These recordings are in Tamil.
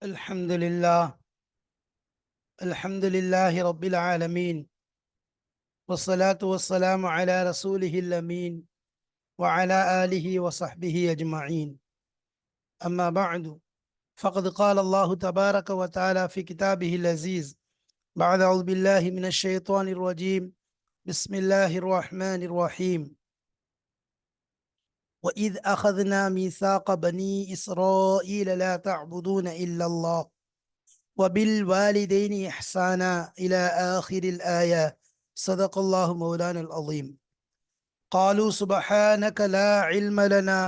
الحمد لله الحمد لله رب العالمين، والصلاة والسلام على رسوله الأمين وعلى آله وصحبه أجمعين. أما بعد، فقد قال الله تبارك وتعالى في كتابه العزيز بعد أعوذ بالله من الشيطان الرجيم. بسم الله الرحمن الرحيم. وإذ أخذنا ميثاق بني إسرائيل لا تعبدون إلا الله وبالوالدين إحسانا إلى آخر الآية. صدق الله مولانا العظيم. قالوا سبحانك لا علم لنا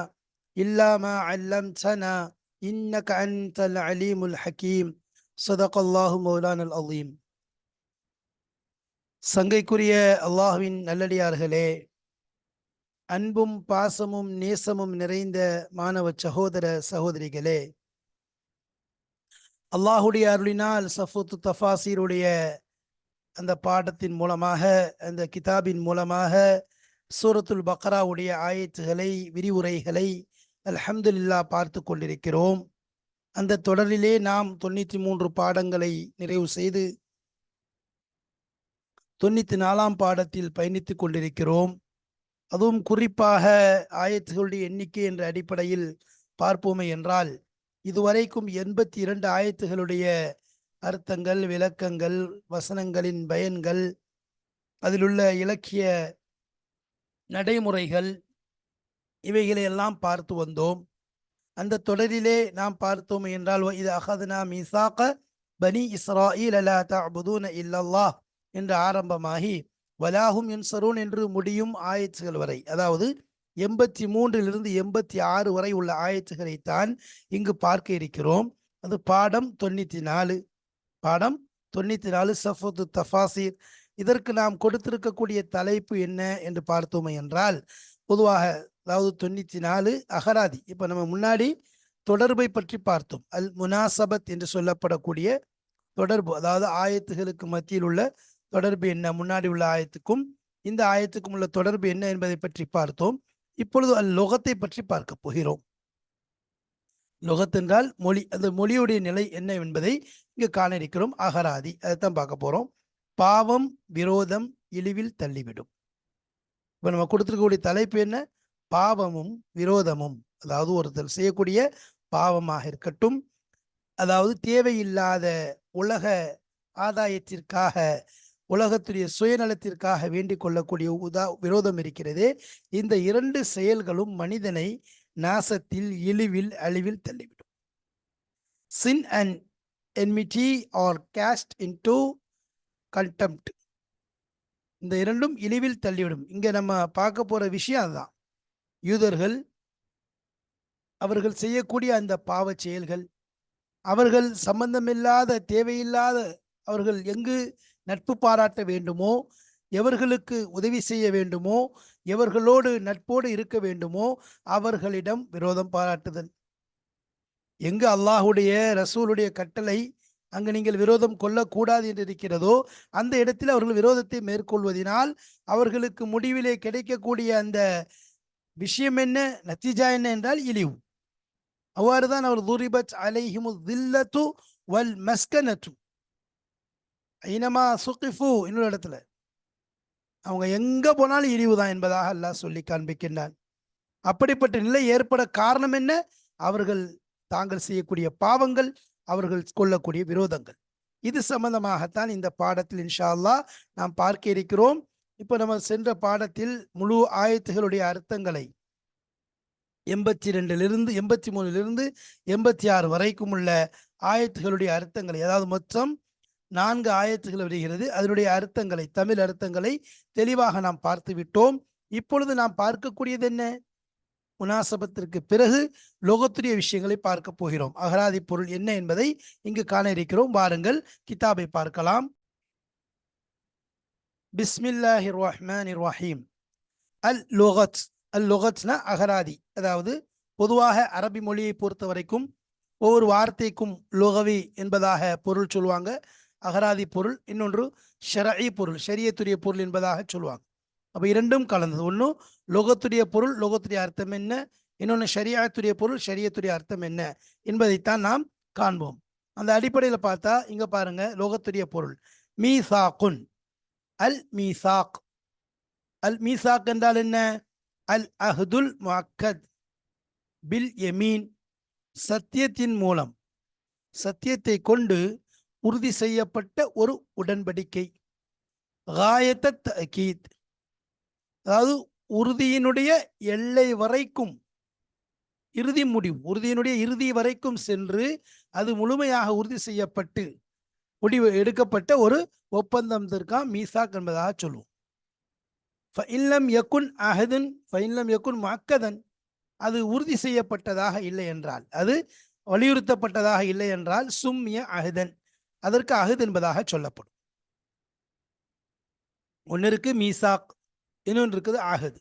إلا ما علمتنا إنك أنت العليم الحكيم. صدق الله مولانا العظيم. சங்கைக்குரிய அல்லாஹ்வின் நல்லடியார்களே, அன்பும் பாசமும் நேசமும் நிறைந்த மாணவ சகோதர சகோதரிகளே, அல்லாஹுடைய அருளினால் சஃபுத்து தஃபாசீருடைய அந்த பாடத்தின் மூலமாக, அந்த கிதாபின் மூலமாக சூரத்துல் பக்ராவுடைய ஆயத்துகளை, விரிவுரைகளை அல்ஹம்துலில்லாஹ் பார்த்து கொண்டிருக்கிறோம். அந்த தொடரிலே நாம் 93 பாடங்களை நிறைவு செய்து 94ஆம் பாடத்தில் பயணித்துக் கொண்டிருக்கிறோம். அதுவும் குறிப்பாக ஆயத்துகளுடைய எண்ணிக்கை என்ற அடிப்படையில் பார்ப்போமே என்றால், இதுவரைக்கும் 82 ஆயத்துகளுடைய அர்த்தங்கள், விளக்கங்கள், வசனங்களின் பயன்கள், அதிலுள்ள இலக்கிய நடைமுறைகள், இவைகளை எல்லாம் பார்த்து வந்தோம். அந்த தொடரிலே நாம் பார்த்தோம் என்றால், இது அகதுனா மீசாக பனி இஸ்ராயில் லா தஅபுதூன இல்லல்லாஹ் என்று ஆரம்பமாகி வலாஹும் யுன்சரூன் என்று முடியும் ஆயத்துகள் வரை, அதாவது 83 86 வரை உள்ள ஆயத்துகளைத்தான் இங்கு பார்க்க இருக்கிறோம். அது பாடம் 94. பாடம் 94 சஃபத்து தஃபாசீர். இதற்கு நாம் கொடுத்திருக்கக்கூடிய தலைப்பு என்ன என்று பார்த்தோமே என்றால், பொதுவாக அதாவது 94 அகராதி. இப்போ நம்ம முன்னாடி தொடர்பை பற்றி பார்த்தோம். அல் முனாசபத் என்று சொல்லப்படக்கூடிய தொடர்பு, அதாவது ஆயத்துகளுக்கு மத்தியில் உள்ள தொடர்பு என்ன, முன்னாடி உள்ள ஆயத்துக்கும் இந்த ஆயத்துக்கும் உள்ள தொடர்பு என்ன என்பதை பற்றி பார்த்தோம். இப்பொழுது அல் லொகத்தை பற்றி பார்க்க போகிறோம். லொகத் என்றால் மொழி, அந்த மொழியுடைய நிலை என்ன என்பதை இங்கு காண இருக்கிறோம். அகராதி, அதைத்தான் பார்க்க போறோம். பாவம், விரோதம், இழிவில் தள்ளிவிடும். இப்ப நம்ம கொடுத்திருக்கக்கூடிய தலைப்பு என்ன? பாவமும் விரோதமும். அதாவது ஒருத்தர் செய்யக்கூடிய பாவமாக இருக்கட்டும், அதாவது தேவையில்லாத உலக ஆதாயத்திற்காக, உலகத்துடைய சுயநலத்திற்காக வேண்டிக் கொள்ளக்கூடிய விரோதம் இருக்கிறதே, இந்த 2 செயல்களும் மனிதனை நாசத்தில், இழிவில், அழிவில் தள்ளிவிடும். Sin and enmity are cast into contempt. இந்த 2ம் இழிவில் தள்ளிவிடும். இங்க நம்ம பார்க்க போற விஷயம் அதுதான். யூதர்கள் அவர்கள் செய்யக்கூடிய அந்த பாவ செயல்கள், அவர்கள் சம்பந்தமில்லாத, தேவையில்லாத, அவர்கள் எங்கு நட்பு பாராட்ட வேண்டுமோ, எவர்களுக்கு உதவி செய்ய வேண்டுமோ, எவர்களோடு நட்போடு இருக்க வேண்டுமோ அவர்களிடம் விரோதம் பாராட்டுதல். எங்கு அல்லாஹுடைய ரசூலுடைய கட்டளை அங்கு நீங்கள் விரோதம் கொள்ளக்கூடாது என்று இருக்கிறதோ, அந்த இடத்தில் அவர்கள் விரோதத்தை மேற்கொள்வதனால் அவர்களுக்கு முடிவிலே கிடைக்கக்கூடிய அந்த விஷயம் என்ன, நத்திஜா என்ன என்றால் இழிவு. அவ்வாறுதான் அவர் துரிபத் அலைஹிமு தில்லத்து வல் மஸ்கனத்து ஐனமா சுகிஃபு, இன்னொரு இடத்துல அவங்க எங்க போனாலும் இழிவு தான் என்பதாக அல்லாஹ் சொல்லி காண்பிக்கின்றான். அப்படிப்பட்ட நிலை ஏற்பட காரணம் என்ன? அவர்கள் தாங்கள் செய்யக்கூடிய பாவங்கள், அவர்கள் கொள்ளக்கூடிய விரோதங்கள். இது சம்பந்தமாகத்தான் இந்த பாடத்தில் இன்ஷா அல்லாஹ் நாம் பார்க்க இருக்கிறோம். இப்போ நம்ம சென்ற பாடத்தில் முழு ஆயத்துகளுடைய அர்த்தங்களை 82 83 86 வரைக்கும் உள்ள ஆயத்துகளுடைய அர்த்தங்களை, அதாவது மொத்தம் 4 ஆயத்துகள் வருகிறது, அதனுடைய அர்த்தங்களை, தமிழ் அர்த்தங்களை தெளிவாக நாம் பார்த்து விட்டோம். இப்பொழுது நாம் பார்க்கக்கூடியது என்ன? முனாசபத்திற்கு பிறகு லோகத்துடைய விஷயங்களை பார்க்க போகிறோம். அகராதி பொருள் என்ன என்பதை இங்கு காண இருக்கிறோம். வாருங்கள் கிதாபை பார்க்கலாம். பிஸ்மில்லாஹிர் ரஹ்மானிர் ரஹீம். அல் லோகத். அல் லொகத்னா அகராதி. அதாவது பொதுவாக அரபி மொழியை பொறுத்த வரைக்கும் ஒவ்வொரு வார்த்தைக்கும் லொகவி என்பதாக பொருள் சொல்லுவாங்க, அகராதி பொருள். இன்னொன்று ஷரஇ பொருள், ஷரியத்துடைய பொருள் என்பதாக சொல்லுவாங்க. அப்போ இரண்டும் கலந்தது. ஒன்று லொகத்துடைய பொருள், லொகத்துடைய அர்த்தம் என்ன, இன்னொன்று ஷரியாத்துடைய பொருள், ஷரியத்துடைய அர்த்தம் என்ன என்பதைத்தான் நாம் காண்போம். அந்த அடிப்படையில் பார்த்தா இங்க பாருங்க லோகத்துடைய பொருள் மீசாக்குன். அல் மீசாக். அல் மீசாக் என்றால் என்ன? அல் அஹ்துல் முஅக்கத் பில் யமீன், சத்தியத்தின் மூலம், சத்தியத்தை கொண்டு உறுதி செய்யப்பட்ட ஒரு உடன்படிக்கை. காயத்த தஅக்கீத், அதாவது உறுதியினுடைய எல்லை வரைக்கும், இறுதி முடிவு, உறுதியினுடைய இறுதி வரைக்கும் சென்று அது முழுமையாக உறுதி செய்யப்பட்டு முடிவு எடுக்கப்பட்ட ஒரு ஒப்பந்தத்திற்காக மீசாக் என்பதாக சொல்லுவோம். ஃபஇன்லம் யகுன் அஹதுன் ஃபஇன்லம் யகுன் முஅக்கதன், அது உறுதி செய்யப்பட்டதாக இல்லை என்றால், அது வலியுறுத்தப்பட்டதாக இல்லை என்றால் சும்மிய அஹதன், அதற்கு அஹத் என்பதாக சொல்லப்படும். ஒன்று இருக்கு மீசாக், இன்னொன்று இருக்குது அஹத்.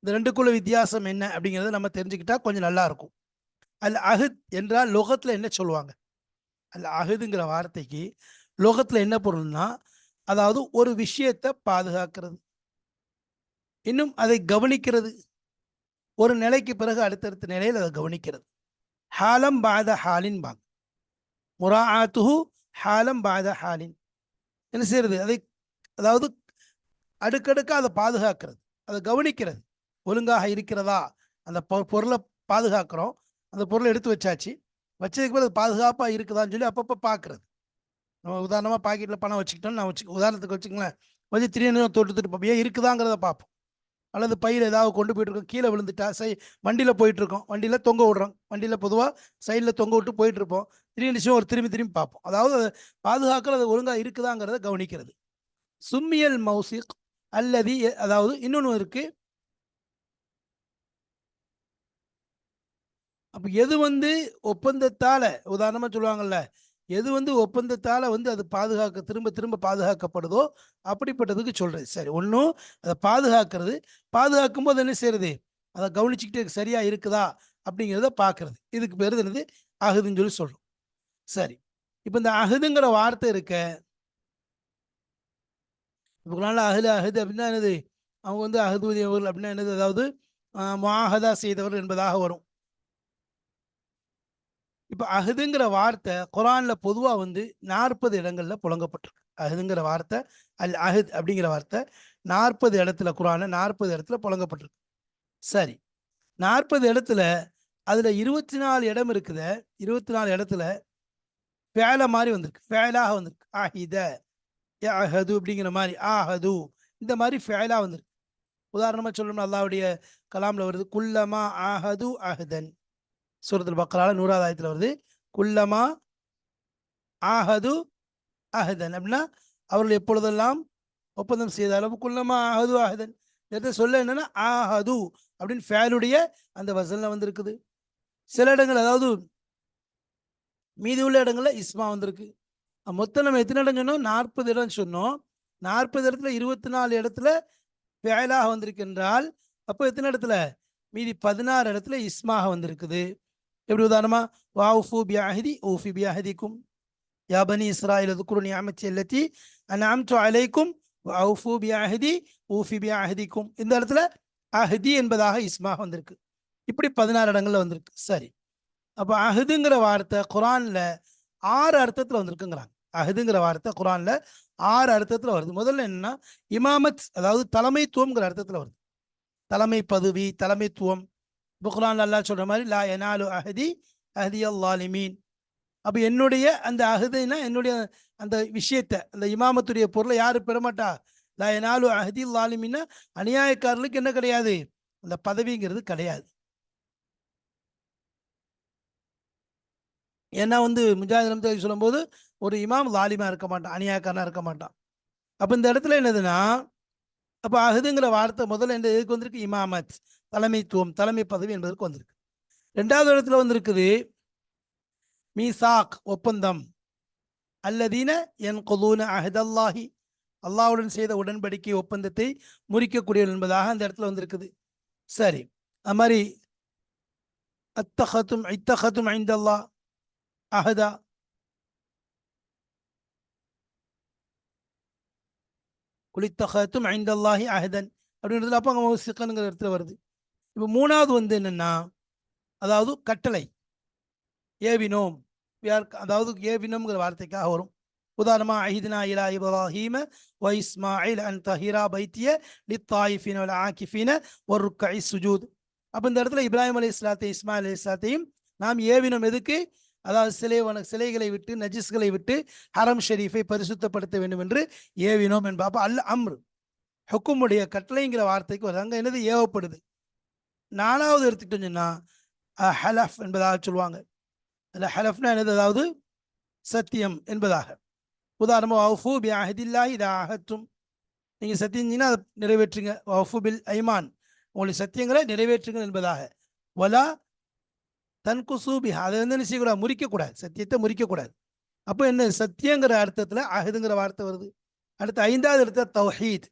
இந்த ரெண்டுக்குள்ள வித்தியாசம் என்ன அப்படிங்கிறத நம்ம தெரிஞ்சுக்கிட்டா கொஞ்சம் நல்லா இருக்கும். அல் அஹத் என்றால் லோகத்தில் என்ன சொல்லுவாங்க? அல் அஹதுங்கிற வார்த்தைக்கு லோகத்தில் என்ன பொருள்னா, அதாவது ஒரு விஷயத்தை பாதுகாக்கிறது, இன்னும் அதை கவனிக்கிறது, ஒரு நிலைக்கு பிறகு அடுத்தடுத்த நிலையில் அதை கவனிக்கிறது. ஹாலம் பாத ஹாலின் பாங்க, முராஆத்துஹு ஹாலம் பாத ஹாலின், என்ன செய்யறது? அதை அதாவது அடுக்கடுக்காக அதை பாதுகாக்கிறது, அதை கவனிக்கிறது. ஒழுங்காக இருக்கிறதா, அந்த பொருளை பாதுகாக்கிறோம், அந்த பொருளை எடுத்து வச்சாச்சு, வச்சதுக்கு பிறகு பாதுகாப்பாக இருக்குதான்னு சொல்லி அப்பப்போ பார்க்குறது. நம்ம உதாரணமாக பாக்கெட்டில் பணம் வச்சுக்கிட்டோம், நான் உதாரணத்துக்கு வச்சுங்களேன், கொஞ்சம் திடீர்னு தொட்டுட்டு பார்ப்போம், ஏன் இருக்குதாங்கிறத பார்ப்போம். அல்லது பையில் ஏதாவது கொண்டு போயிட்டுருக்கோம், கீழே விழுந்துட்டா, வண்டியில் போயிட்டுருக்கோம், வண்டியில் தொங்க விடுறோம், வண்டியில் பொதுவாக சைடில் தொங்க விட்டு போயிட்டுருப்போம், திடீர்னு ஒரு திரும்பி பார்ப்போம். அதாவது அதை பாதுகாக்கிறது, ஒழுங்காக இருக்குதாங்கிறத கவனிக்கிறது. சும்மியல் மௌசிக் அல்லது, அதாவது இன்னொன்று இருக்கு. அப்போ எது ஒப்பந்தத்தால, உதாரணமாக சொல்லுவாங்கல்ல, எது ஒப்பந்தத்தால அது திரும்ப திரும்ப பாதுகாக்கப்படுதோ அப்படிப்பட்டதுக்கு சொல்றது. சரி, ஒன்றும் அதை பாதுகாக்கிறது, பாதுகாக்கும் போது என்ன செய்யறது? அதை கவனிச்சுக்கிட்டு சரியா இருக்குதா அப்படிங்கிறத பார்க்கறது. இதுக்கு பேர் என்னது? அகுதுன்னு சொல்லி சொல்றோம். சரி, இப்போ இந்த அகுதுங்கிற வார்த்தை இருக்க, இப்போ அஹ்ல அஹது அப்படின்னா என்னது? அவங்க அஹதுடையவர்கள் அப்படின்னா என்னது? அதாவது முஆஹதா செய்தவர் என்பதாக வரும். இப்போ அஹதுங்கிற வார்த்தை குரான்ல பொதுவா 40 இடங்கள்ல புழங்கப்பட்டிருக்கு. அஹதுங்கிற வார்த்தை, அல் அஹத் அப்படிங்கிற வார்த்தை 40 இடத்துல, குரான்ல 40 இடத்துல புழங்கப்பட்டிருக்கு. சரி, 40 இடத்துல அதுல 24 இடம் இருக்குத, 24 இடத்துல ஃபேல மாதிரி வந்திருக்கு, ஃபேலாக வந்திருக்கு. ஆஹித யஅஹது அப்படிங்கிற மாதிரி, ஆஹது இந்த மாதிரி ஃபேலா வந்திருக்கு. உதாரணமா சொல்லணும்னா அல்லாஹ்வுடைய கலாம்ல வருது, குல்லமா ஆஹது அஹதன். சூரத்துல் பக்ரால 100வது ஆயத்துல வருது, குல்லமா ஆஹது அஹதன் அப்படின்னா அவர்கள் எப்பொழுதெல்லாம் ஒப்பந்தம் செய்தாலும், குல்லமா ஆஹது அஹதன் நேரத்தை சொல்ல என்னன்னா ஆஹது அப்படின்னு ஃபேலுடைய அந்த வசல்ல வந்திருக்குது. சில இடங்கள், அதாவது மீதி உள்ள இடங்கள்ல இஸ்மா வந்திருக்கு. மொத்தம் நம்ம எத்தனை இடம் சொன்னோம்? 40 இடம் சொன்னோம். 40 இடத்துல 24 இடத்துல ஃபேலாக வந்திருக்கின்றால், அப்போ எத்தனை இடத்துல? மீதி 16 இடத்துல இஸ்மாக வந்திருக்குது. எப்படி? உதாரணமா, வாஃபு பிஅஹதி ஊஃபி பிஅஹதிக்கும், யா பனி இஸ்ராயில் உத்குரு நிஅமத்தி அல்லதி அன்அம்து அலைக்கும் வஅஃபு பிஅஹதி ஊஃபி பிஅஹதிக்கும். இந்த இடத்துல அஹதி என்பதாக இஸ்மாக வந்திருக்கு. இப்படி 16 இடங்கள்ல வந்திருக்கு. சரி, அப்போ அஹதுங்கிற வார்த்தை குரான்ல 6 அர்த்தத்தில் வந்திருக்குங்கிறாங்க. அஹதுங்கிற வார்த்தை குரான்ல 6 அர்த்தத்தில் வருது. முதல்ல என்னன்னா இமாமத், அதாவது தலைமைத்துவம்ங்கிற அர்த்தத்தில் வருது. தலைமை பதவி, தலைமைத்துவம். இப்போ குரான் அல்லாஹ் சொல்ற மாதிரி லா யனாலு அஹதி அஹதியல் லாலிமீன். அப்போ என்னுடைய அந்த அஹதுனா என்னுடைய அந்த விஷயத்தை, அந்த இமாமத்துடைய பொருளை யாரு பெறமாட்டா? லா யனாலு அஹதில் லாலிமீன்னா அநியாயக்காரர்களுக்கு என்ன கிடையாது? அந்த பதவிங்கிறது கிடையாது. ஏன்னா முஜாஹித் ரஹ்மத்துல்லாஹி சொல்லும்போது ஒரு இமாம் லாலிமா இருக்க மாட்டான், அநியாயக்காரனா இருக்க மாட்டான். அப்போ இந்த இடத்துல என்னதுன்னா, அப்போ அஹதுங்கிற வார்த்தை முதல்ல எதுக்கு வந்திருக்கு? இமாமத், தலைமைத்துவம், தலைமை பதவி என்பதற்கு வந்திருக்கு. 2வது இடத்துல வந்திருக்குது மீசாக், ஒப்பந்தம். அல்லதீன யன்குதூன அஹதல்லாஹி, அல்லாஹ்வுடன் செய்த உடன்படிக்கை ஒப்பந்தத்தை முறிக்கக்கூடியவர்கள் என்பதாக அந்த இடத்துல வந்திருக்குது. சரி, அது மாதிரி இத்தஹதும் இன்தல்லாஹ் அஹதா, குலித்தஹதும் ஐந்தல்லாஹி அஹதன் அப்படின்றதுல அப்போ அங்கே சிக்கனுங்கிற இடத்துல வருது. இப்போ 3வது என்னன்னா, அதாவது கட்டளை, ஏவினோம், அதாவது ஏவினம்ங்கிற வார்த்தைக்காக வரும். உதாரணமா அஹித்னா இலா இப்ராஹீம வ இஸ்மாயில் அன் தஹிரா பைத்திய லித்தாயிஃபின வல் ஆகிஃபின வர்ருக்கஇ சுஜூத். அப்போ இந்த இடத்துல இப்ராஹிம் அலைஹிஸ்ஸலாத்தை இஸ்மாயில் அலைஹிஸ்ஸலாத்தையும் நாம் ஏவினோம். எதுக்கு? அதாவது சிலைகளை விட்டு நஜிஸ்களை விட்டு ஹரம் ஷெரீஃபை பரிசுத்தப்படுத்த வேண்டும் என்று ஏவினோம் என்பா. அப்போ அம்ரு ஹுக்குமுடைய கட்டளைங்கிற வார்த்தைக்கு வருது. அங்கே என்னது? ஏவப்படுது. நாலாவது எடுத்துக்கிட்டோம் சொன்னா ஹலஃப் என்பதாக சொல்லுவாங்க. அதில் ஹலஃப்னா என்னது? அதாவது சத்தியம் என்பதாக. உதாரணமாக வஃபு பி அஹதில்லாஹி இதா அஹத்தும், நீங்கள் சத்தியம் செஞ்சீங்கன்னா அதை நிறைவேற்றுங்க. வஃபு பில் ஐமான், உங்களுடைய சத்தியங்களை நிறைவேற்றுங்கள் என்பதாக. வலா தன்குசு பிஹா, அதை வந்து என்ன செய்யக்கூடாது? முறிக்கக்கூடாது, சத்தியத்தை முறிக்கக்கூடாது. அப்போ என்ன? சத்தியங்கிற அர்த்தத்தில் அஹதுங்கிற வார்த்தை வருது. அடுத்து ஐந்தாவது இடத்துல தௌஹீத்,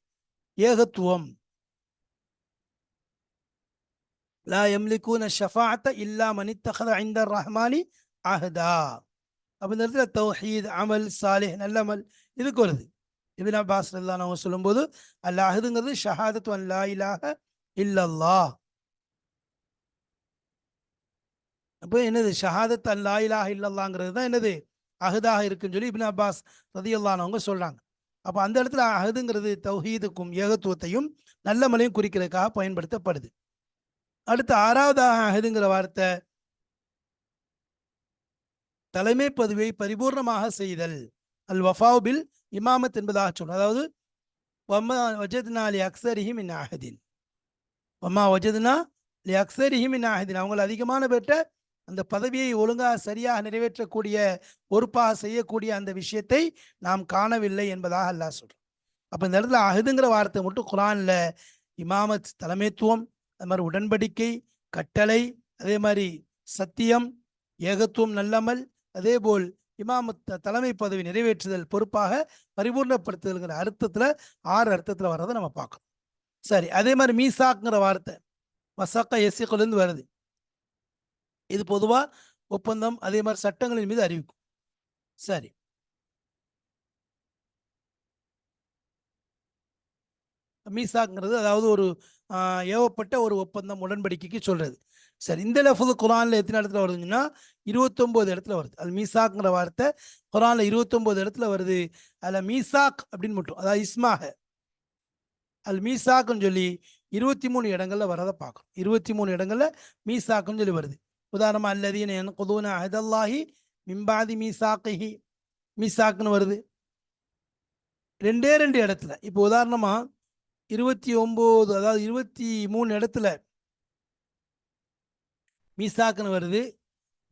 ஏகத்துவம். லா யம்லிகூன ஷஃபாஅத்த இல்லா மன் இத்தஹத இன்த ரஹ்மானி அஹதா. அப்போ இந்த இடத்துல தௌஹீத், அமல் சாலிஹ், நல்லமல் இதுக்கு வருது. இப்னு அப்பாஸ் ரலியல்லாஹு அன்ஹு சொல்லும்போது அல்லாஹுங்கிறது ஷஹாதத்து அன் லா இலாஹ இல்லல்லாஹ். அப்போ என்னது? ஷஹாதத் அன் லா இலாஹ இல்லல்லாஹ்ங்கிறது தான் என்னது? அஹதாக இருக்குன்னு சொல்லி இப்னு அப்பாஸ் ரலியல்லாஹு அன்ஹு சொல்றாங்க. அப்போ அந்த இடத்துல அஹதுங்கிறது தௌஹீதுக்கும் ஏகத்துவத்தையும் நல்லமலையும் குறிக்கிறதுக்காக பயன்படுத்தப்படுது. அடுத்து ஆறாவதாக அஹதுங்கிற வார்த்தை தலைமை பதவியை பரிபூர்ணமாக செய்தல். அல் வஃபாவு பில் இமாமத் என்பதாக சொல்லும். அதாவது வம்மா வஜத்னா லி அக்ஸரிஹி மின் அஹதின், வம்மா வஜத்னா லி அக்ஸரிஹி மின் அஹதின், அவங்களை அதிகமான பேர்ட்ட அந்த பதவியை ஒழுங்காக சரியாக நிறைவேற்றக்கூடிய பொறுப்பாக செய்யக்கூடிய அந்த விஷயத்தை நாம் காணவில்லை என்பதாக அல்லாஹ் சொல்றோம். அப்போ இந்த இடத்துல அஹதுங்கிற வார்த்தை மட்டும் குரானில் இமாமத் தலைமைத்துவம், அது மாதிரி உடன்படிக்கை, கட்டளை, அதே மாதிரி சத்தியம், ஏகத்துவம், நல்லமல், அதே போல் இமாமத் தலைமை பதவி நிறைவேற்றுதல், பொறுப்பாக பரிபூர்ணப்படுத்துதல்ங்கிற அர்த்தத்தில் 6 அர்த்தத்தில் வர்றதை நம்ம பார்க்கணும். சரி, அதே மாதிரி மீசாக்குங்கிற வார்த்தை வசக்க எஸ்இக்குலேருந்து வருது. இது பொதுவாக ஒப்பந்தம், அதே மாதிரி சட்டங்களின் மீது அறிவிக்கும். சரி, மீசாக்ங்கிறது அதாவது ஒரு ஏவப்பட்ட ஒரு ஒப்பந்தம், உடன்படிக்கைக்கு சொல்றது. சரி, இந்த லஃபுல் குரான்ல எத்தனை இடத்துல வருதுன்னா 29 இடத்துல வருது. அது மீசாக்ங்கிற வார்த்தை குரான்ல 29 இடத்துல வருது. அதில் மீசாக் அப்படின்னு மட்டும், அதாவது இஸ்மாக அல் மீசாக்குன்னு சொல்லி 23 இடங்கள்ல வரதை பார்க்கணும். 23 இடங்கள்ல மீசாக்குன்னு சொல்லி வருது. உதாரணமா அல்லதீன யன்குதூன அஹதல்லாஹி மின் பஅதி மீசாக்கிஹி, மீசாக்குன்னு வருது 2 இடத்துல. இப்போ உதாரணமா 29, அதாவது 23 இடத்துல மீசாக்குன்னு வருது.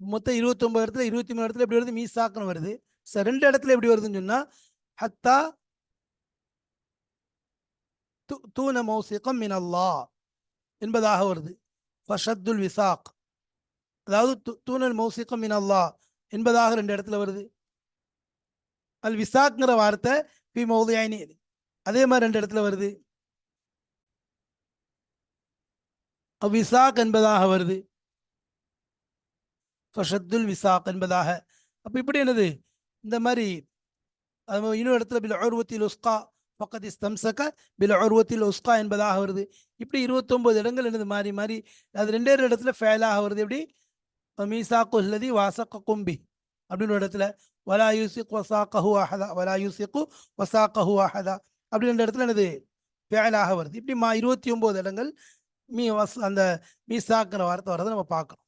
மொத்தம் 29 இடத்துல 23 இடத்துல எப்படி வருது? மீசாக்குன்னு வருது. சார் 2 இடத்துல எப்படி வருதுன்னு சொன்னா ஹத்தா தூன மௌசிகம் மின் அல்லாஹ் என்பதாக வருது. ஃபஷத்துல் விசாக், அதாவது தூனல் மௌசிகம் மின் அல்லாஹ் என்பதாக 2 இடத்துல வருது. அல் விசாக்ங்கிற வார்த்தை பி மௌதியாயினி, அதே மாதிரி 2 இடத்துல வருது. விசாக் என்பதாக வருது, ஃபஷத்துல் விசாக் என்பதாக. அப்போ இப்படி என்னது? இந்த மாதிரி இன்னொரு இடத்துல பில் உர்வத்தில் உஸ்கா ஃபக்கத் இஸ்தம்சக பில் உர்வத்தில் உஸ்கா என்பதாக வருது. இப்படி 29 இடங்கள் என்னது மாறி மாறி அது 2 இடத்துல ஃபேலாக வருது. எப்படி? மீசாக்கு அல்லதி வாசக்க கும்பி அப்படின்னு ஒரு இடத்துல வலா யூசிக் வசாக்கஹு அஹதா, வலா யூசிக்கு வசாக்கஹு அஹதா அப்படி 2 இடத்துல என்னது? ஃபேலாக வருது. இப்படி 29 இடங்கள் அந்த மீசாக்குற வார்த்தை வர்றதை நம்ம பார்க்கணும்.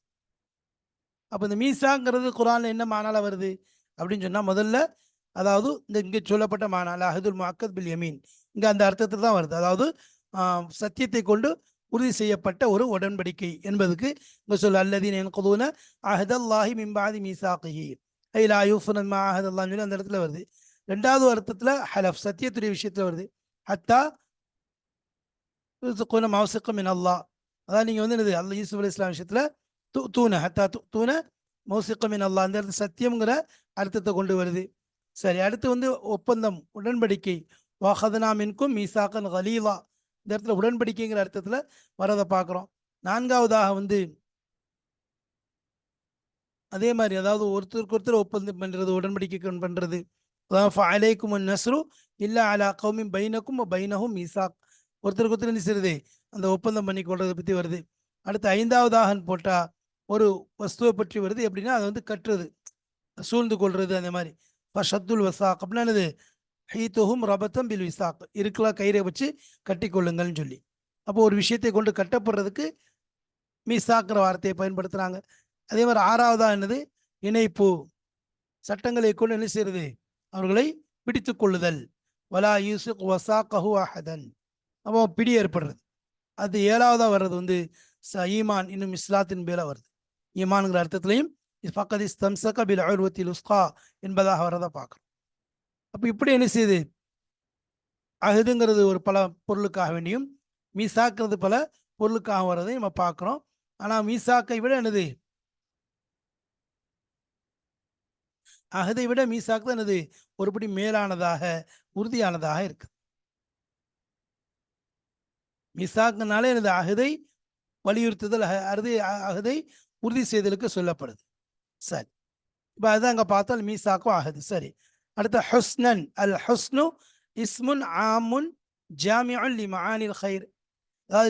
அப்போ இந்த மீசாங்கிறது குரான்ல என்ன மானால வருது அப்படின்னு சொன்னா, முதல்ல அதாவது இந்த இங்கே சொல்லப்பட்ட மானால அஹதுல் முஅக்கத் பில் யமீன், இங்கே அந்த அர்த்தத்தில் தான் வருது. அதாவது சத்தியத்தை கொண்டு உறுதி செய்யப்பட்ட ஒரு உடன்படிக்கை என்பதுக்கு இங்கே சொல்ல அல்லதீன யன்குதூன அஹதல்லாஹி மின் பஅதி மீசாக்கிஹி ஐ லா யூஃபுன மா அஹதல்லாஹ்னு சொல்லி அந்த இடத்துல வருது. 2வது அர்த்தத்தில் ஹலஃப், சத்தியத்துடைய விஷயத்தில் வருது. ஹத்தா மௌசிகம் மின் அல்லாஹ், அதாவது நீங்கள் வந்து என்னது? அல்லா யூசுப் அலைஹிஸ்ஸலாம் விஷயத்தில் தூன ஹத்தா தூன மௌசிகம் மின் அல்லாஹ், அந்த இடத்துல சத்தியம்ங்கிற அர்த்தத்தை கொண்டு வருது. சரி, அடுத்து வந்து ஒப்பந்தம், உடன்படிக்கை வாஹதனா மின்கும் மீசாக்கன் கலீலா, இந்த இடத்துல உடன்படிக்கைங்கிற அர்த்தத்தில் வரதை பார்க்குறோம். 4வதாக வந்து அதே மாதிரி, அதாவது ஒருத்தருக்கு ஒருத்தர் ஒப்பந்தம் பண்ணுறது, உடன்படிக்கை பண்ணுறது. அதாவது அலைக்கும் நஸ்ரு இல்லா அலா கௌமின் பைனக்கும் பைனஹும் மீசாக், ஒருத்தருக்கு ஒருத்தர் என்ன செய்யுது? அந்த ஒப்பந்தம் பண்ணி கொள்றதை பற்றி வருது. அடுத்து 5வதாக போட்டால் ஒரு வஸ்துவை பற்றி வருது. எப்படின்னா அதை வந்து கட்டுறது, சூழ்ந்து கொள்றது அந்த மாதிரி. ஷத்துல் வசாக் அப்படின்னா என்னது, ஹீத்துஹும் ரபத்தம் பில் விசாக், இருக்கலாம் கயிறை வச்சு கட்டி கொள்ளுங்கள்னு சொல்லி. அப்போ ஒரு விஷயத்தை கொண்டு கட்டப்படுறதுக்கு மீசாக்கிற வார்த்தையை பயன்படுத்துகிறாங்க. அதே மாதிரி ஆறாவதா என்னது, இணைப்பு, சட்டங்களை கொண்டு என்ன செய்யறது, அவர்களை பிடித்து கொள்ளுதல். வலா யூசுக் வசாக்கஹு அஹதன், அப்போ பிடி ஏற்படுறது. அது ஏழாவதா வர்றது வந்து ஈமான், இன்னும் இஸ்லாத்தின் பேர வருது. ஈமான்ங்கிற அர்த்தத்திலையும் ஃபக்கத் இஸ்தம்ஸக பில் உர்வத்தில் உஸ்கா என்பதாக வரதை பார்க்குறோம். அப்போ இப்படி என்ன செய்யுது, அஹதுங்கிறது ஒரு பல பொருளுக்காக வேண்டியும், மீசாக்கிறது பல பொருளுக்காக வர்றதையும் நம்ம பார்க்குறோம். ஆனால் மீசாக்கை விட என்னது, அஹதை விட மீசாக்கு தான் என்னது ஒருபடி மேலானதாக உறுதியானதாக இருக்கு. மீசாக்குனாலே எனது அகதை வலியுறுத்துதல், அகதை உறுதி செய்தலுக்கு சொல்லப்படுது. சரி, இப்போ அதுதான் அங்கே பார்த்தால் மீசாக்கும் அகது. சரி, அடுத்த ஹுஸ்னன். அல் ஹுஸ்னு இஸ்முன் ஆமுன் ஜாமிஉன் லி மஆனில் கைர், அதாவது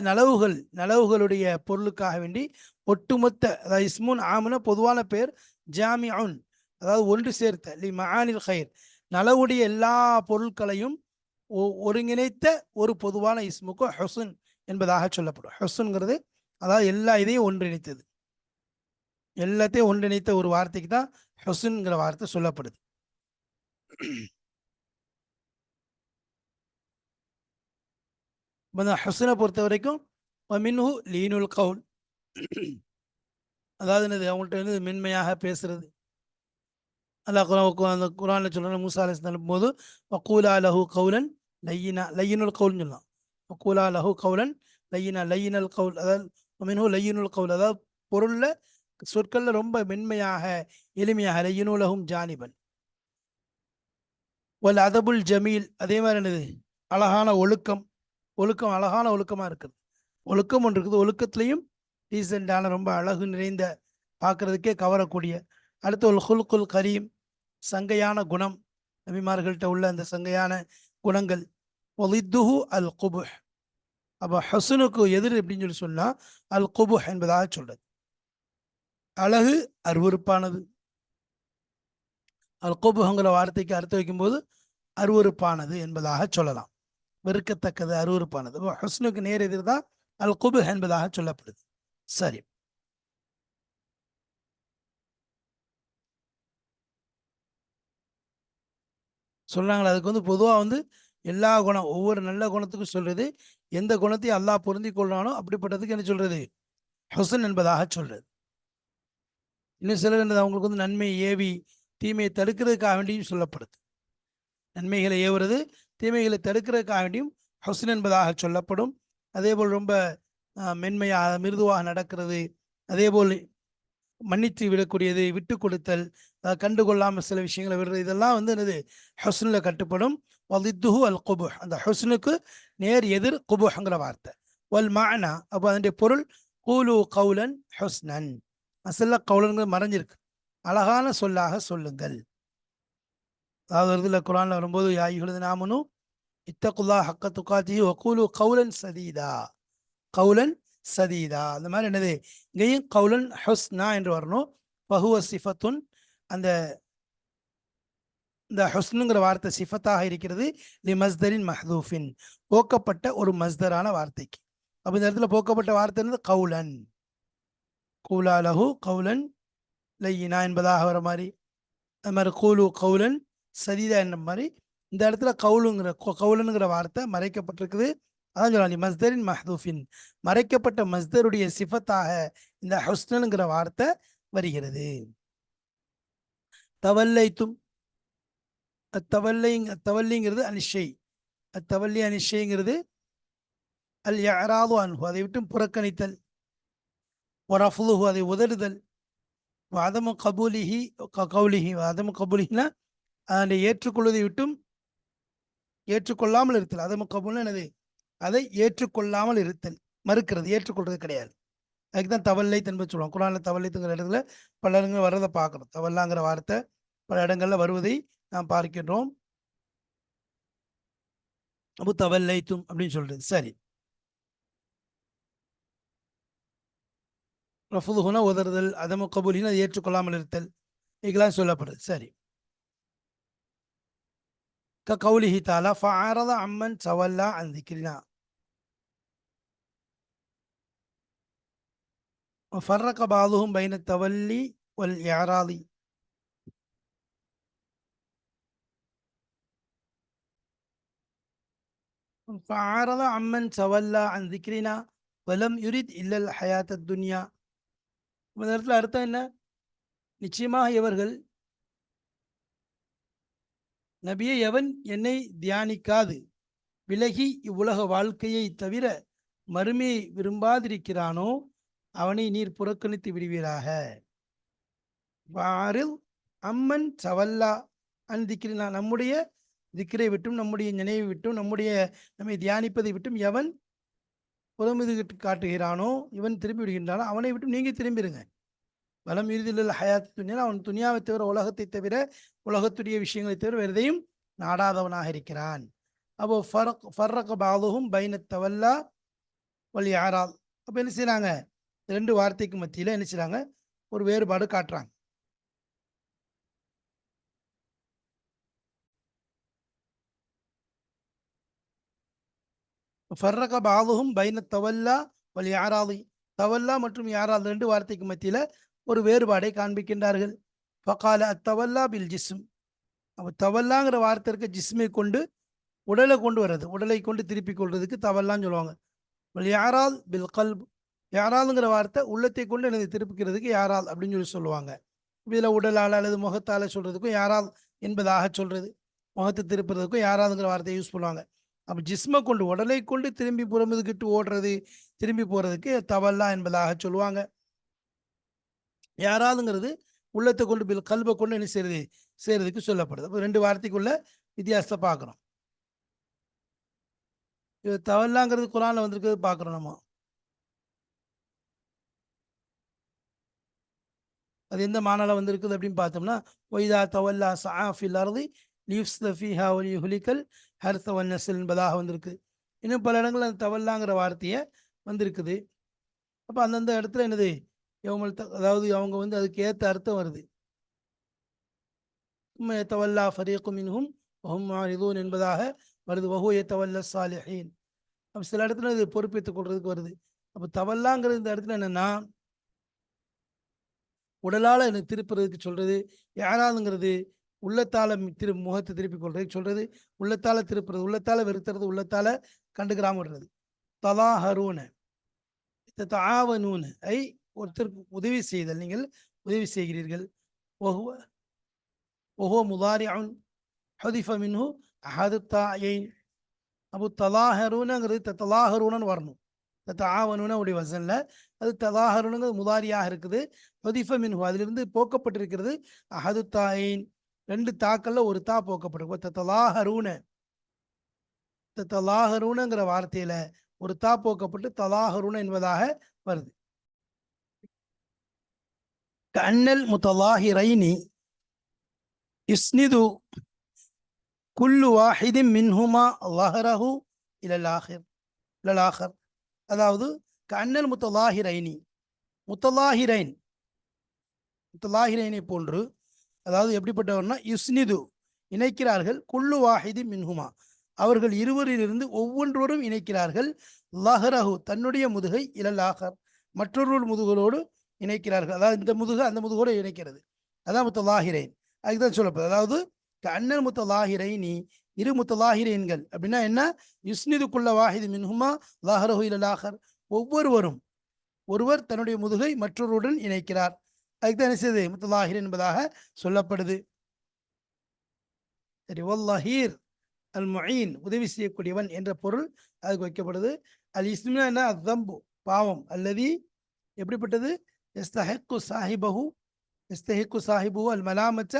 நலவுகளுடைய பொருளுக்காக வேண்டி ஒட்டுமொத்த, அதாவது இஸ்முன் ஆமுன பொதுவான பேர், ஜாமிஉன் அதாவது ஒன்று சேர்த்த, லி மஆனில் கைர் நலவுடைய எல்லா பொருட்களையும் ஒருங்கிணைத்த ஒரு பொதுவான இஸ்முக்கு ஹுஸ்ன் என்பதாக சொல்லப்படும். ஹுஸ்ன்ங்கிறது அதாவது எல்லா இதையும் ஒன்றிணைத்தது, எல்லாத்தையும் ஒன்றிணைத்த ஒரு வார்த்தைக்கு தான் ஹுஸ்ன்ங்கிற வார்த்தை சொல்லப்படுது. ஹுஸ்னை பொறுத்த வரைக்கும் மின்ஹு லீனுல் கவுல், அதாவது என்னது, அவங்கள்ட்ட வந்து மென்மையாக பேசுறது. அல்லாஹ் அந்த குரானில் சொல்கிறாங்க, மூசா அலைஹிஸ்ஸலாம் போது வக்கூலா லஹு கவுலன் லையினா, லையினுல் கவுல்னு சொல்லலாம். வக்கூலா லஹு கவுலன் லையினா, லையினல் கவுல் அதாவது மின்ஹு லையினுல் கவுல், அதாவது பொருளில் சொற்களில் ரொம்ப மென்மையாக எளிமையாக, லையினுலகும் ஜானிபன். வல் அதபுல் ஜமீல், அதே மாதிரி என்னது, அழகான ஒழுக்கம். ஒழுக்கம் அழகான ஒழுக்கமாக இருக்குது. ஒழுக்கம் ஒன்று இருக்குது, ஒழுக்கத்துலேயும் டீசெண்டான ரொம்ப அழகு நிறைந்த, பார்க்குறதுக்கே கவரக்கூடிய. அடுத்து ஒரு ஹுல்குல் கரீம், சங்கையான குணம், நபிமார்கள்ட்ட உள்ள அந்த சங்கையான குணங்கள். ஒலித்துஹு அல் குபுஹ், அப்போ ஹசுனுக்கு எதிர் எப்படின்னு சொல்லி சொன்னால் அல் குபுஹ் என்பதாக சொல்றது. அழகு அருவருப்பானது. அல் குபுஹுங்கிற வார்த்தைக்கு அர்த்தம் வைக்கும்போது அருவருப்பானது என்பதாக சொல்லலாம், வெறுக்கத்தக்கது, அருவருப்பானது. ஹுஸ்னுக்கு நேர் எதிர் தான் அல் குபுஹ் என்பதாக சொல்லப்படுது. சரி, சொல்றாங்களே, அதுக்கு வந்து பொதுவாக வந்து எல்லா குணம், ஒவ்வொரு நல்ல குணத்துக்கும் சொல்றது, எந்த குணத்தையும் அல்லாஹ் பொருந்தி கொள்றானோ அப்படிப்பட்டதுக்கு என்ன சொல்றது, ஹுசன் என்பதாக சொல்றது. இன்னும் சிலர் என்னது, அவங்களுக்கு வந்து நன்மை ஏவி தீமையை தடுக்கிறதுக்காக வேண்டியும் சொல்லப்படுது. நன்மைகளை ஏவுறது, தீமைகளை தடுக்கிறதுக்காக வேண்டியும் ஹுசன் என்பதாக சொல்லப்படும். அதே போல் ரொம்ப மென்மையாக மிருதுவாக நடக்கிறது, அதே போல் மன்னித்து விடக்கூடியது, விட்டு கொடுத்தல், கண்டுகொள்ளாமல் சில விஷயங்களை விடுறது, இதெல்லாம் வந்து என்னது ஹுஸ்னில் கட்டுப்படும். வலித்துஹு அல் குபுஹ், அந்த ஹுஸ்னுக்கு நேர் எதிர் குபுஹ்ங்கிற வார்த்தை. வல் மானா, அப்போ அதனுடைய பொருள் கூலு கவுலன் ஹுஸ்னன், அசல்ல கவுலன்கிறது மறைஞ்சிருக்கு, அழகான சொல்லாக சொல்லுங்கள். அதாவது வருதுல குரான்ல வரும்போது, யா அய்யுஹல்லதீன ஆமனூ இத்தகுல்லாஹ ஹக்க துகாத்திஹி வகூலு கவுலன் சதீதா, கவுலன் சதீதா, அந்த மாதிரி என்னது, இங்கேயும் கவுலன் ஹுஸ்னா என்று வரணும். பஹுவ சிஃபத்துன், அந்த இந்த ஹுஸ்னுங்கிற வார்த்தை சிஃபத்தாக இருக்கிறது. லி மஸ்தரின் மஹ்தூஃபின், போக்கப்பட்ட ஒரு மஸ்தரான வார்த்தைக்கு. அப்போ இந்த இடத்துல போக்கப்பட்ட வார்த்தை என்னது, கவுலன். கூலா லஹு கவுலன் லையினா என்பதாக வர மாதிரி, அது மாதிரி கூலு கவுலன் சதீதா என்ற மாதிரி இந்த இடத்துல கவுலனுங்கிற வார்த்தை மறைக்கப்பட்டிருக்குது. அதான் சொல்லலாம், மஸ்தரின் மஹ்தூஃபின், மறைக்கப்பட்ட மஸ்தருடைய சிஃபத்தாக இந்த ஹுஸ்னுங்கிற வார்த்தை வருகிறது. தவல்லைத்தும், தவல்லிங்கிறது அனிஷை, தவல்லி அனிஷைங்கிறது அல் யராது அன்ஹு, அதை விட்டு புறக்கணித்தல், ரஃபுலுஹு அதை உதறுதல், அதம கபூலிஹி கவுலிஹி, அதம கபூலிஹினா அதை ஏற்றுக்கொள்வதை விட்டும் ஏற்றுக்கொள்ளாமல் இருத்தல். அதம கபூல்னா என்னது, அதை ஏற்றுக்கொள்ளாமல் இருத்தல், மறுக்கிறது, ஏற்றுக்கொள்றது கிடையாது. அதுக்கு தான் தவல்லை என்பது சொல்லுவாங்க. குரானில் தவல்லைத்துங்கிற இடத்துல பல இடங்கள் வர்றதை பார்க்கணும். தவல்லாங்கிற வார்த்தை பல இடங்களில் வருவதை நாம் பார்க்கின்றோம். அபு தவல்லைத்தும் அப்படின்னு சொல்றது. சரி, ரஃபுதுஹுனா உதறுதல், அதம கபூலினா ஏற்றுக்கொள்ளாமல் இருத்தல், இதெல்லாம் சொல்லப்படுது. சரி. ககௌலிஹி தஆலா ஃபஅரத அம்மன் தவல்லா அன் திக்ரினா وفرق بعضهم بين التولي والإعراض. فأعرض عمن تولى عن ذكرنا ولم يرد إلا الحياة الدنيا. இந்த இடத்துல அர்த்தம் என்ன? நிச்சயமாக இவர்கள் நபியை எவன் என்னை தியானிக்காது விலகி இவ்வுலக வாழ்க்கையை தவிர மறுமையை விரும்பாதிருக்கிறானோ அவனை நீர் புறக்கணித்து விடுவீராக. வாரில் அம்மன் சவல்லா அன் திக்ரினா நம்முடைய திக்ரை விட்டும் நம்முடைய நினைவை விட்டும் நம்மை தியானிப்பதை விட்டும் எவன் புறமிது காட்டுகிறானோ இவன் திரும்பி விடுகின்றானோ அவனை விட்டும் நீங்க திரும்பிடுங்க. வலம் இறுதியில் ஹயாத் துன்யா, அவன் துனியாவை தவிர உலகத்தை தவிர உலகத்துடைய விஷயங்களை தவிர வேறு எதையும் நாடாதவனாக இருக்கிறான். அப்போ ஃபர்ரக பாதுஹும் பைன தவல்லா வல் யாரால். அப்போ என்ன செய்யறாங்க? ரெண்டு வார்த்தைக்கு மத்தியில் என்ன செய்யறாங்க? ஒரு வேறுபாடு காட்டுறாங்க. ஃபர்ரக பாதுஹும் பைன தவல்லா வல் யாராதி. தவல்லா மற்றும் யாரால் ரெண்டு வார்த்தைக்கு மத்தியில் ஒரு வேறுபாடை காண்பிக்கின்றார்கள். ஃபகால அத்தவல்லா பில் ஜிஸ்ம். அப்போ தவல்லாங்கிற வார்த்தை இருக்க ஜிஸ்மை கொண்டு உடலை கொண்டு வர்றது, உடலை கொண்டு திருப்பி கொள்றதுக்கு தவல்லான்னு சொல்லுவாங்க. யாரால் பில் கல்ப். யாராலுங்கிற வார்த்தை உள்ளத்தை கொண்டு எனது திருப்பிக்கிறதுக்கு யாரால் அப்படின்னு சொல்லுவாங்க. இதில் உடலால் அல்லது முகத்தால் சொல்றதுக்கும் யாரால் என்பதாக சொல்றது, முகத்தை திருப்புறதுக்கும் யாராலுங்கிற வார்த்தையை யூஸ் பண்ணுவாங்க. அப்போ ஜிஸ்மை கொண்டு உடலை கொண்டு திரும்பி புறமுதுகிட்டு ஓடுறது, திரும்பி போறதுக்கு தவல்லா என்பதாக சொல்லுவாங்க. யாராலுங்கிறது உள்ளத்தை கொண்டு பில் கல்பை கொண்டு என்ன செய்யறதுக்கு சொல்லப்படுது. அப்போ ரெண்டு வார்த்தைக்குள்ள வித்தியாசத்தை பார்க்குறோம். இது தவல்லாங்கிறது குரான்ல வந்திருக்கிறது பார்க்குறோம் நம்ம. அது எந்த மாநாள வந்திருக்குது அப்படின்னு பார்த்தோம்னா, ஒய்தா தவல்லா சஆஃபில் அர்தி லியுஃப்ஸித ஃபீஹா வ லியுஹ்லிகல் ஹர்ஸ வன் நஸ்ல் என்பதாக வந்திருக்கு. இன்னும் பல இடங்கள் அந்த தவல்லாங்கிற வார்த்தையை வந்திருக்குது. அப்போ அந்தந்த இடத்துல என்னது அதாவது அவங்க அதுக்கு ஏற்ற அர்த்தம் வருது. தவல்லா ஃபரீக்கும் மின்ஹும் வஹும் முஅரிதூன் என்பதாக வருது. வஹுவ யதவல்லா ஸாலிஹீன். அப்போ சில இடத்துல இது பொறுப்பேற்றுக் கொள்றதுக்கு வருது. அப்போ தவல்லாங்கிறது இந்த இடத்துல என்னன்னா உடலால் எனக்கு திருப்புறதுக்கு சொல்றது. யாராலுங்கிறது உள்ளத்தால முகத்தை திருப்பி கொள்றதுக்கு சொல்றது. உள்ளத்தால திருப்புறது, உள்ளத்தால வெறுத்துறது, உள்ளத்தால கண்டுக்கிறாம விடுறது. தலாஹரூன தஆவனூன ஐ ஒருத்தருக்கு உதவி செய்தல், நீங்கள் உதவி செய்கிறீர்கள். வஹுவ வஹுவ முதாரிஉன் ஹுதிஃப மின்ஹு அஹது தாயைன். அப்போ தலாஹரூனங்கிறது தலாஹரூனன்னு வரணும். தஆவனூன உடைய வசன்ல அது தலாஹரூனங்கிறது முதாரியாக இருக்குது. ஹுதிஃப மின்ஹு அதிலிருந்து போக்கப்பட்டிருக்கிறது அஹது தாயின். ரெண்டு தாக்கள்ல ஒரு தா போக்கப்பட்டிருக்கு. தலாஹரூன தலாஹரூனங்கிற வார்த்தையில ஒரு தா போக்கப்பட்டு தலாஹரூன என்பதாக வருது. கன்னல் முத்தலாஹிரைனி யுஸ்னிது குல்லு வாஹிதின் மின்ஹுமா லஹரஹு இலல் ஆஹிர். அதாவது கன்னல் முத்தலாஹிரைனி, முத்தலாஹிரைன் முத்தலாஹிரைனை போன்று, அதாவது எப்படிப்பட்டவர்னா யுஸ்னிது இணைக்கிறார்கள், குல்லு வாஹிதி மின்ஹுமா அவர்கள் இருவரிலிருந்து ஒவ்வொன்றோடும் இணைக்கிறார்கள், லஹரஹு தன்னுடைய முதுகை இலல் ஆஹர் மற்றொரு முதுகோடு இணைக்கிறார்கள். அதாவது இந்த முதுகு அந்த முதுகோடு இணைக்கிறது. அதான் முத்தலாஹிரைன். அதுதான் சொல்லப்படுது. அதாவது கன்னல் முத்தலாஹிரைனி இரு முத்தலாஹிரைன்கள் அப்படின்னா என்ன? யுஸ்னிது குல்ல வாஹிதி மின்ஹுமா லஹரஹு இலல் ஆஹர். ஒருவர் தன்னுடைய முதுகை மற்றொருடன் இணைக்கிறார். அதுதான் என்ன செய்யுது? முத்தலாஹிர் என்பதாக சொல்லப்படுது. சரி, வல்லஹீர் அல் முஈன் உதவி செய்யக்கூடியவன் என்ற பொருள் அதுக்கு வைக்கப்படுது. அல் இஸ்மினா என்ன? அத்தம்பு பாவம். அல்லது எப்படிப்பட்டது? எஸ்தஹிக்கு சாஹிபஹு அல் மலாமச்ச,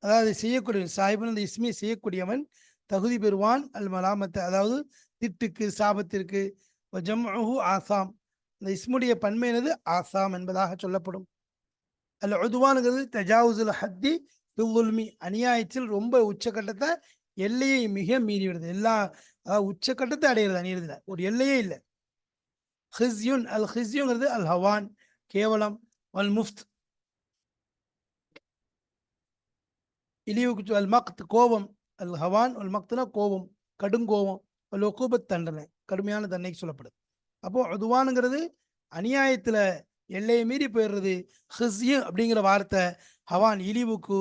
அதாவது செய்யக்கூடிய சாஹிபன் அந்த இஸ்மியை செய்யக்கூடியவன் தகுதி பெறுவான். அல் மலாமத்த அதாவது திட்டுக்கு சாபத்திற்கு. ஜம்உஹு ஆசாம், இந்த இஸ்முடைய பன்மையினது ஆசாம் என்பதாக சொல்லப்படும். அல் உதுவானுங்கிறது தஜாவுசுல் ஹத்தி துல்மி, அநியாயத்தில் ரொம்ப உச்சக்கட்டத்தை எல்லையை மிக மீறி விடுது. அதாவது உச்சக்கட்டத்தை அடையிறது அணியிறதுல ஒரு எல்லையே இல்லை. ஹிஸ்யுன் அல் ஹிஸ்யுங்கிறது அல் ஹவான் கேவலம், வல் முஃப்த் இழிவுக்கு, அல் மக்த் கோபம், அல் ஹவான் அல் மக்த்னா கோபம், கடுங்கோபம், அல் உக்கூபத் தண்டனை, கடுமையான தண்டனைக்கு சொல்லப்படுது. அப்போ உதுவானுங்கிறது அநியாயத்துல எல்லையை மீறி போயிடுறது. ஹிஸ்ய அப்படிங்கிற வார்த்தை ஹவான் இழிவுக்கு,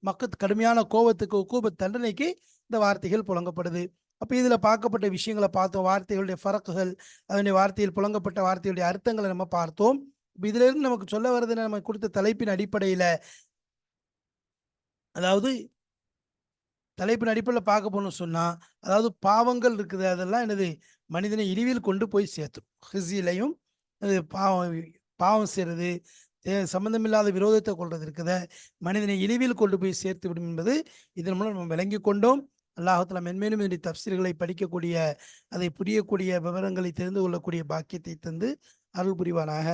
மக்கத் கடுமையான கோபத்துக்கு, உக்கூபத் தண்டனைக்கு இந்த வார்த்தைகள் புழங்கப்படுது. அப்போ இதுல பார்க்கப்பட்ட விஷயங்களை பார்த்தோம். வார்த்தைகளுடைய ஃபரக்குகள், அதனுடைய வார்த்தையில் புழங்கப்பட்ட வார்த்தையுடைய அர்த்தங்களை நம்ம பார்த்தோம். இப்போ இதுல இருந்து நமக்கு சொல்ல வர்றது, நம்ம கொடுத்த தலைப்பின் அடிப்படையில, அதாவது தலைப்பின் அடிப்படையில் பார்க்க போகணும்னு சொன்னா, அதாவது பாவங்கள் இருக்குது, அதெல்லாம் என்னது மனிதனை இழிவில் கொண்டு போய் சேர்த்துரும். ஹிஸிலையும் அது பாவம், பாவம் செய்கிறது, சம்பந்தமில்லாத விரோதத்தை கொள்வது இருக்குத, மனிதனை இழிவில் கொண்டு போய் சேர்த்து விடும் என்பது இதன் மூலம் நம்ம விளங்கி கொண்டோம். அல்லாஹ்வுத்தஆலா மென்மேலும் இதனுடைய தஃப்சீர்களை படிக்கக்கூடிய, அதை புரியக்கூடிய, விவரங்களை தெரிந்து கொள்ளக்கூடிய பாக்கியத்தை தந்து அருள் புரிவானாக.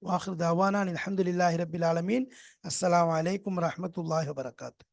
வாஹிர் தஅவானா அல்ஹம்துலில்லாஹி ரப்பில் ஆலமீன். அஸ்ஸலாமு அலைக்கும் வரஹ்மத்துல்லாஹி வபரகாத்துஹு.